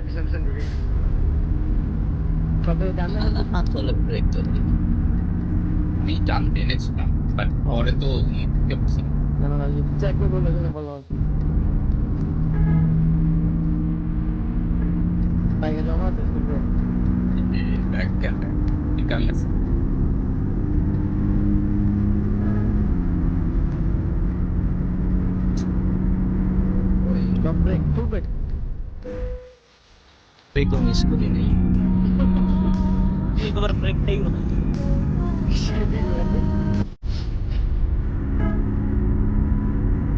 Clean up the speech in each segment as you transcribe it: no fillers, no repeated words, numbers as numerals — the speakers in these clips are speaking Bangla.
পিছন পিছন ঢুকে গেছে। কবে জানলে হাত ধরে ব্রেক ধরে আমি টান টেনেছিলাম বাট পরে তো ঢুকে পড়ছে না। না না চেক করে বললো জন্য বললো বাইকে জমা আছে শুনবে ব্যাগ কেন আমি আছে সব ব্রেক ফুল ব্রেক ব্রেকও মিস করি নাই একবার ব্রেকটাই মনে হয়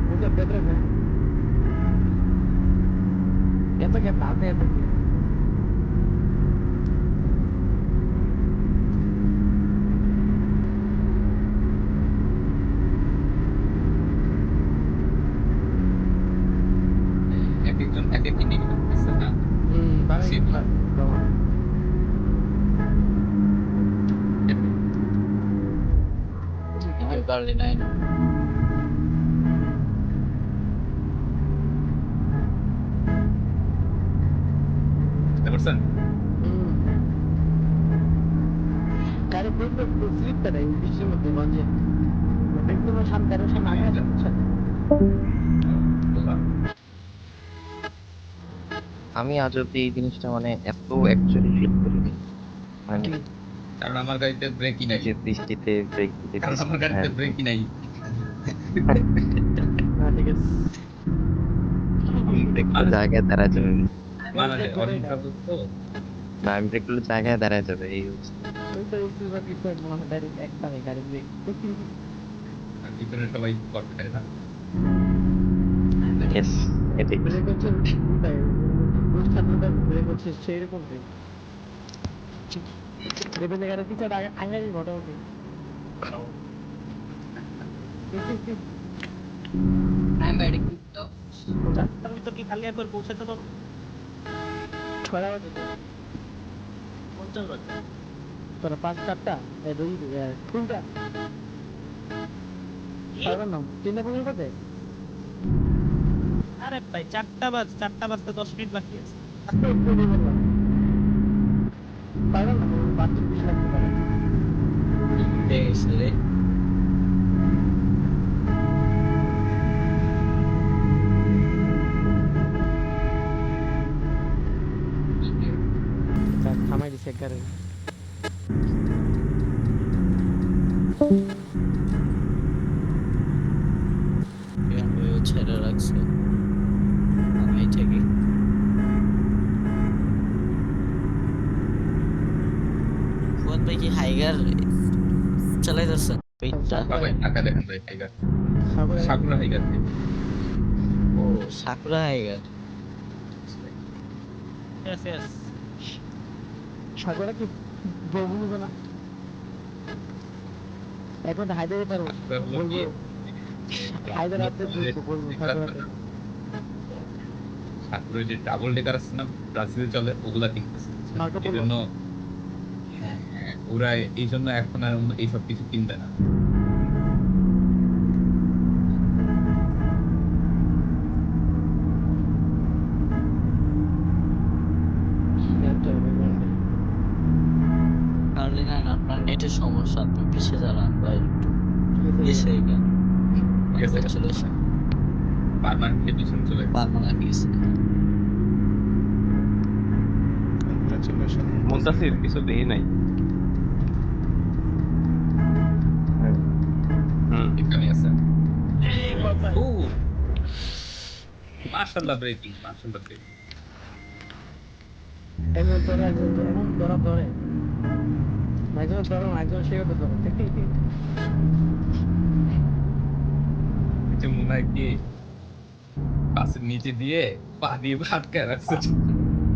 मुझे बेटर है कैसा क्या डालते हैं এক একজন এক এক ইন্ডিকেটর দিচ্ছে না बारह Same. আমি পারলি নাই বুঝতে পারছেন गाड़ी फुल स्लिप पे नहीं बीच में मत मांझे ब्रेक तो मैं शाम गाड़ी शाम आगे अच्छा আমি আজ অব্দি এই জিনিসটা মানে এত অ্যাকচুয়ালি ফিল করিনি মানে কারণ আমার গাড়িতে ব্রেকই নাই যে বৃষ্টিতে ব্রেক দিতে কারণ আমার পিছনে গাড়িতে হ্যাঁ ব্রেকই নাই हाँ ठीक है আমি ব্রেকগুলো জায়গায় দাঁড়ায় যাবে মানে অরিজিনাল তো না আমি ব্রেকগুলো জায়গায় দাঁড়ায় যাবে এই অবস্থা वही तो इस बार इस बार मां डायरेक्ट एक था गाड़ी ब्रेक ভিতরে সবাই কট খায় না ইয়েস এটাই ব্রেক হচ্ছে উল্টাই বুঝ থাকলে ব্রেক হচ্ছে সেই রকম ব্রেক দেখবেন গাড়ি পিছনে আগে মোটামুটি I'm very quick though. চারটার ভিতর কি খালি একবার পৌঁছাতে পারবো ছয়টা বাজে পঞ্চাশ বাজে তোরা পাঁচ চারটা দুই তিনটা সাড়ে নাম তিনটা পনেরো বাজে আরে ভাই 4টা বাজতে 10 মিনিট বাকি আছে আজকে উঠতে বললাম সাড়ে নাম বাচ্চা বিশ লাগতে পারে উঠে গেছে রে থামাই দিছে গাড়ি ছেড়ে রাখছে আমি থেকে ফোন ভাই কি হাইগার চালাইতেছেন সবাই টাকা দেখেন ভাই হাইগার সাকুরা হাইগার ও সাকুরা হাইগার yes yes সাগরে কি বলবো না এখন হায়দ্রাবাদে পারবো সাকুরা হলো বলবো কি হায়দ্রাবাদে বলবো সাগরাতে সাকুরা যে ডাবল ডেকার আছে না ব্রাজিলে চলে ওগুলা কিনতেছে মার্কো এই পোলো জন্য ওরা এই জন্য এখন আর এইসব কিছু কিনবে না কার্লিনা আপনার নেটের সমস্যা আপনি পিছিয়ে যান ভাই একটু গেছে এটা গেছে গেছে কনগ্রাচুলেশন পার্মানেন্টলি পিছনে চলে গেছে পার্মানেন্ট গেছে কংগ্রাচুলেশন মুনতাসির কিছু দেই নাই এখানে আছে এই বাবা ও মাশাআল্লাহ ব্রেকিং মাশাআল্লাহ ব্রেকিং একজন ধরে এমন ধরে একজন ধরো একজন সেও তো ধরে কিছু মনে হয় কি বাসের নিচে দিয়ে পা দিয়ে আটকায় রাখছে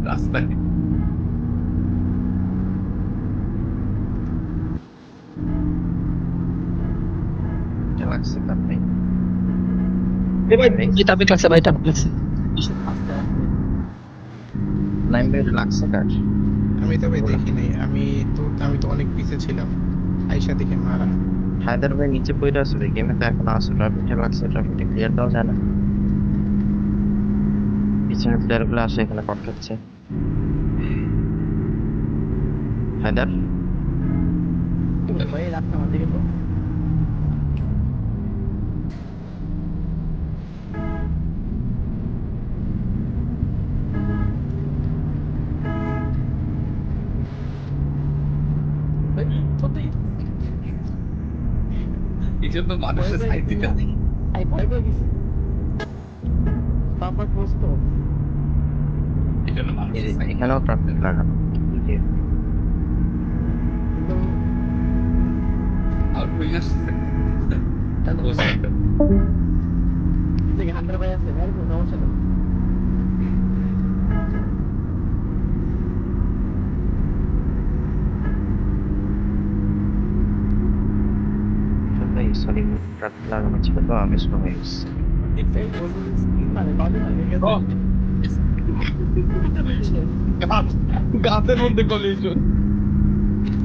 রাস্তায় লাগছে তার নেই এ ভাই টাপিক লাগছে ভাই টাপিক লাগছে আস্তে আস্তে নাইম ভাই লাগছে কার আমি তবে ওগুলা। দেখি নাই আমি তো অনেক পিছে ছিলাম আয়শা দেখে মারা হায়দার ভাই নিচে পড়ে আছে ভাই গেমে তো এখন আছে ট্রাফিকটা লাগছে ট্রাফিকটা ক্লিয়ার দেওয়া যায় না পিছনের প্লেয়ার গুলো আসে এখানে কট খাচ্ছে হায়দার ভাই রাস্তা আমাদের গেল এই জন্য মানুষের সাইড দিতে হয়। আমি ভয় পেয়ে গেছি বাম্পার পোস্ত এই জন্য মানুষের সাইড এখানেও ট্রাফিক লাগানো জি। আউটগোয়িং আসছে থেকে হান্ডার ভাই আছে ভাই কোনো সমস্যা নেই ভাই সরি ট্রাফিক লাগানো ছিল তো আমি স্লো হয়ে গেছি মানে কত লাগে গেছে গাছের মধ্যে কলিশন।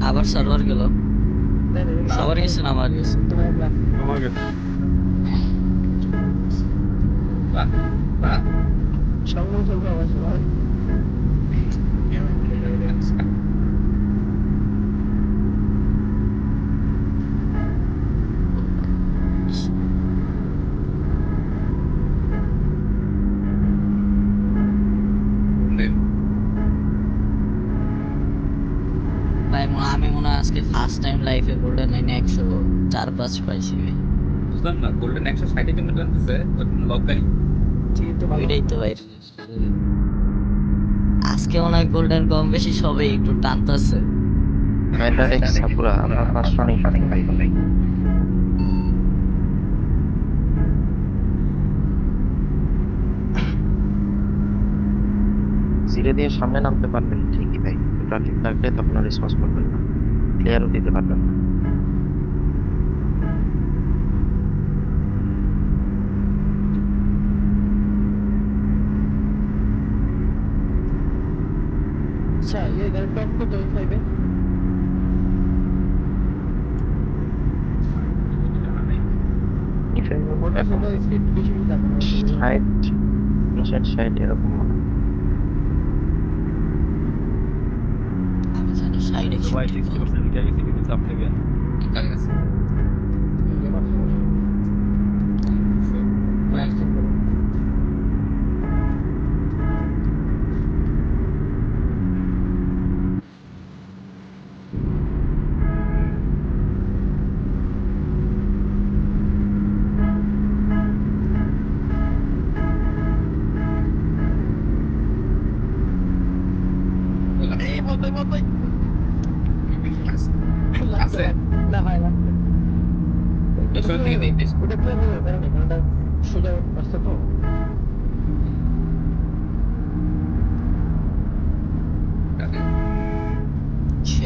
আবার সার্ভার গেল, সবার গেছে না আমার গেছে? আমার কাছে সংগ্রাম চলবে আমার সবার ভাই আমি মনে হয় আজকে ফার্স্ট টাইম লাইফে গোল্ডেন লাইনে 104-5 পাইছি ভাই। বুঝলাম না, গোল্ডেন 160 জন্য টানতেছে লকাই। ওইটাই তো ভাই, আজকে মনে হয় গোল্ডেন কম বেশি সবাই একটু টানতেছে। হায়দার এক সাপুরা আমার 500 নেই ভাই ধীরে দিয়ে সামনে নামতে পারবেন ঠিকই ভাই, ট্রাফিক লাগলে তখন আর রেসপন্স করবেন না, ক্লিয়ারও দিতে পারবেন না। আচ্ছা ये गाड़ी टॉप को तो फाइव মোটরসাইকেল স্পিড বেশি যাবে না 60 এরকম মনে হয়। আমি জানি সাইডে ভাই 60% উঠে গেছে কিন্তু চাপ থেকে। কার কাছে আছে না ভাই লাগবে পেছন থেকে দেখতেছি। ওটা প্লেন হবে কারণ এখানটা সোজা রাস্তা তো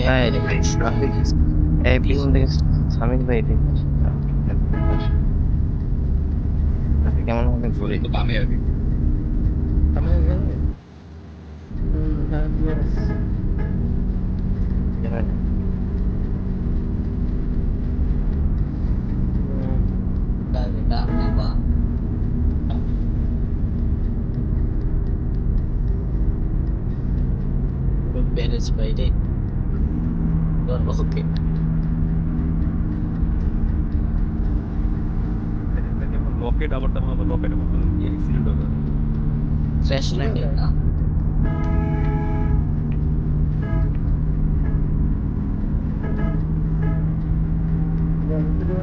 হ্যাঁ এটা ট্রাফিক এই পিছন থেকে সামিল ভাই দেখে ট্রাফিক কেমন হবে ঘুরে তো বামে আর কি। আমি জানি হ্যাঁ ইয়েস ডান না বা ব্যারেজ বাইরে ওকে রকেট আবার তখন আবার রকেটের মতন অ্যাক্সিডেন্ট হবে। ক্র্যাশ ল্যান্ডিং না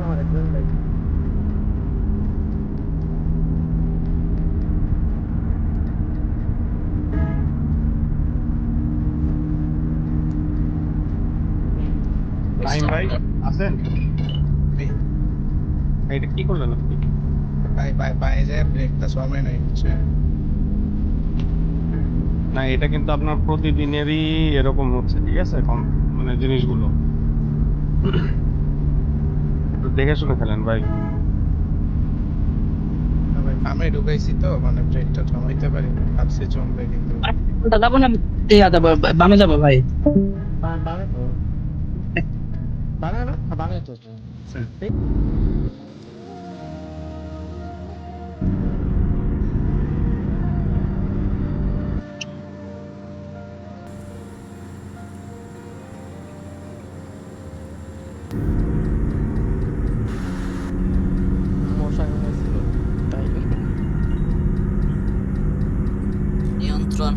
আমার একদম ভাই টাইম ভাই আছেন? এটা কি করলেন আপনি? বাইরে ব্রেকটা সময় নেই হচ্ছে না এটা কিন্তু আপনার প্রতিদিনেরই এরকম হচ্ছে, ঠিক আছে? মানে জিনিসগুলো একটু দেখে শুনে খেলেন ভাই। আমি ঢুকাইছি তো মানে ব্রেকটা জমাইতে পারি ভাবছি জমবে কিন্তু যাবো না, যাবো বামে যাবো ভাই। বামে তো বামে না বামে তো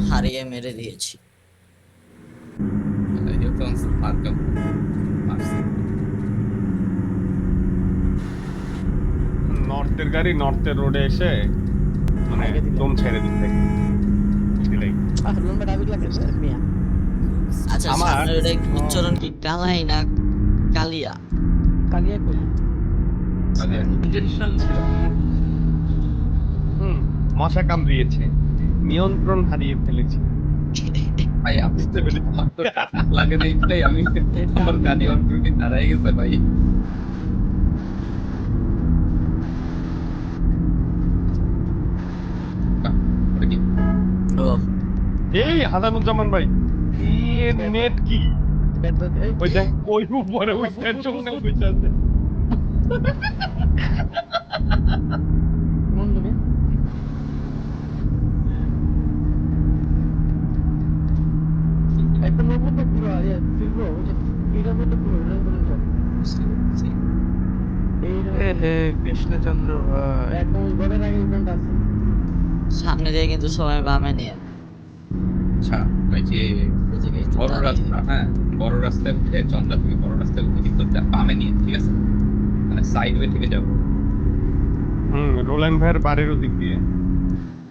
হারিয়ে মেরে দিয়েছি। নর্থের গাড়ি নর্থের রোডে এসে মানে আগে দিল। দম ছেড়ে দিতে সেটাই। লম্বা ডাবিক লাগছে মিয়া। আচ্ছা আমার- সামনের ওটা উচ্চারণ কি কালাই না কালিয়া? কালিয়া কই? মশা কামড়িয়েছে, নিয়ন্ত্রণ হারিয়ে ফেলেছি। ভাই বুঝতে পেরেছি, আমার তো টাকা লাগে না এটাই আমি আমার গাড়ি অলরেডি দাঁড়াই গেছে ভাই। বাহ, ওটা কি? ও এই হাসানুজ্জামান ভাই, এর নেট কি? এই ওই দেখ ওই উপরে ওই টেনশনে বসে আছে। মন দেবে। একটা নতুন তো পুরো আরে ফিরবো ওই যে এটা মধ্যে পুরো এরকম করে চল। এই হে কৃষ্ণচন্দ্র ভাই, একদম ওই ঘরের আগে কোনটা আছে? সামনে দিয়ে কিন্তু সবাই বামে নিয়ে আচ্ছা, ওই যে এদিকে একটু বড় দাঁড়িয়ে। রাস্তা, হ্যাঁ বড় রাস্তায় উঠে চন্দ্রা থেকে বড় রাস্তায় উঠে কিন্তু বামে নিয়ে, ঠিক আছে, মানে সাইড ওয়ে থেকে যাবো। রোল্যান্ড ভাইয়ের বাড়ির ওদিক দিয়ে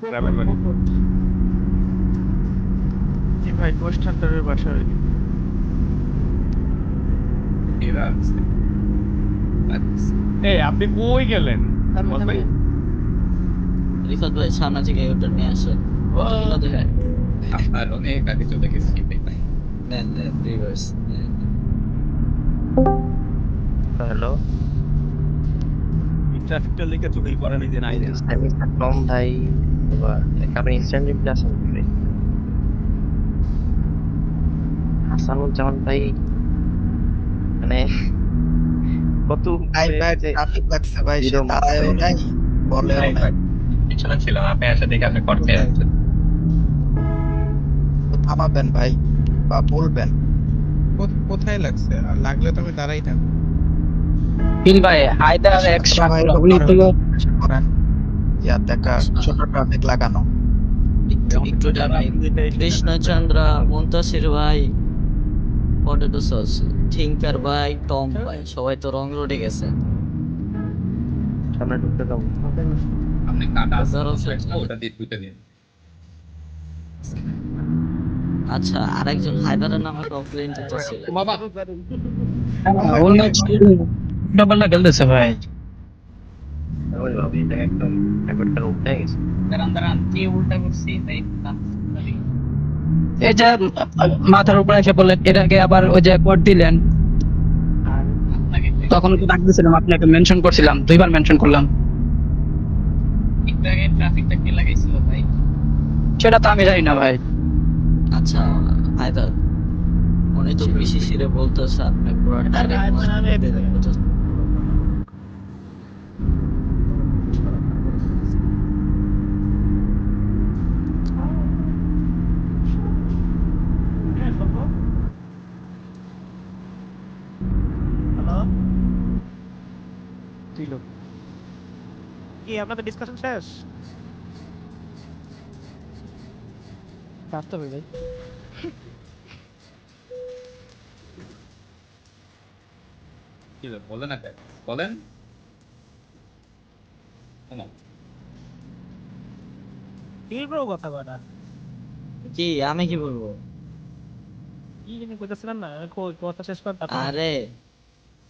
গ্রামের বাড়ি। জি ভাই পোস্ট হান্টারের বাসা ওই দিকে। এরা আসছে। আচ্ছা, এই আপনি কই গেলেন? সামনে বল ভাই। সামনে। রিফাত ভাই সামনে থেকে ওটা নিয়ে আসে। ওগুলো দেখে আপনার অনেক আগে চলে গেছি ভাই। নেন নেন রিভার্স নেন। হ্যালো, ট্রাফিকটা লেগে চোখে পড়ে নিজে নাই দেন। আমি টম ভাই, অথবা আপনি ইনস্ট্যান্ট রিপ্লে আছেন নাকি ভাই? হাসানুজ্জামান ভাই মানে কত ভাই উপরে ভাই যে ট্রাফিক লাগছে ভাই, সে জিরো দাঁড়ায়ও নাই বলেও ভাই, নাই। ভাই, পিছনে ছিলাম, আপনি আসে দেখে আপনি করতে কোথায়? আসছেন। তো থামাবেন ভাই বা বলবেন কোথায় লাগছে, আর লাগলে তো আমি দাঁড়াই থাকবো। হিল ভাই হায়দার এক্সট্রা ভাই উনি তো করেন ইয়া দেখা ছোট ট্রাফিক লাগানো। একটু ডানে। কৃষ্ণচন্দ্র, মুন্তাসির ভাই, পটেটো সস, থিঙ্কার ভাই, টম ভাই সবাই তো রং রোডে গেছে। সামনে ঢুকতে যাবো। আপনি কাটা আসছে ধরো কোন সে- side টা, ওটা দিয়ে দুইটা দিন। আচ্ছা আরেকজন হায়দারের নামে কমপ্লেন দিতেছিল। বাবা উনি ডাবলটা খেলতেছে ভাই। ওই বাবা, এটা একদম রেকর্ডটা উঠে গেছে। দাঁড়ান দাঁড়ান কি উল্টা করছি তাই এই যে মাথার উপরে এসে বললেন এটাকে আবার ওই যে কোড দিলেন, তখন তো ডাক দিয়েছিলাম, আপনাকে মেনশন করছিলাম, 2বার মেনশন করলাম। একটু আগে ট্রাফিকটা কে লাগাইছিল ভাই? সেটা তো আমি জানি না ভাই। আচ্ছা হায়দার, উনি তো বিসিসি রে বলতেছে আপনি পুরো ডাইরেক্ট কি আপনাদের ডিসকাশন শেষ? কাটতে হবে ভাই। কি হলো, বলেন না কেন? বলেন। শোনো, ডিল ব্রো কথা কটা। কি আমি কি বলবো? কি জানি কইতাছিলেন না, কথা শেষ কর তারপর। আরে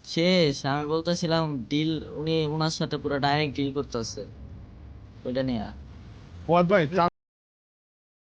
শেষ আমি বলতেছিলাম ডিল, উনি ওনার সাথে পুরো ডাইরেক্ট ডিল করতেছে ওইটা নিয়ে। ফুয়াদ ভাই চান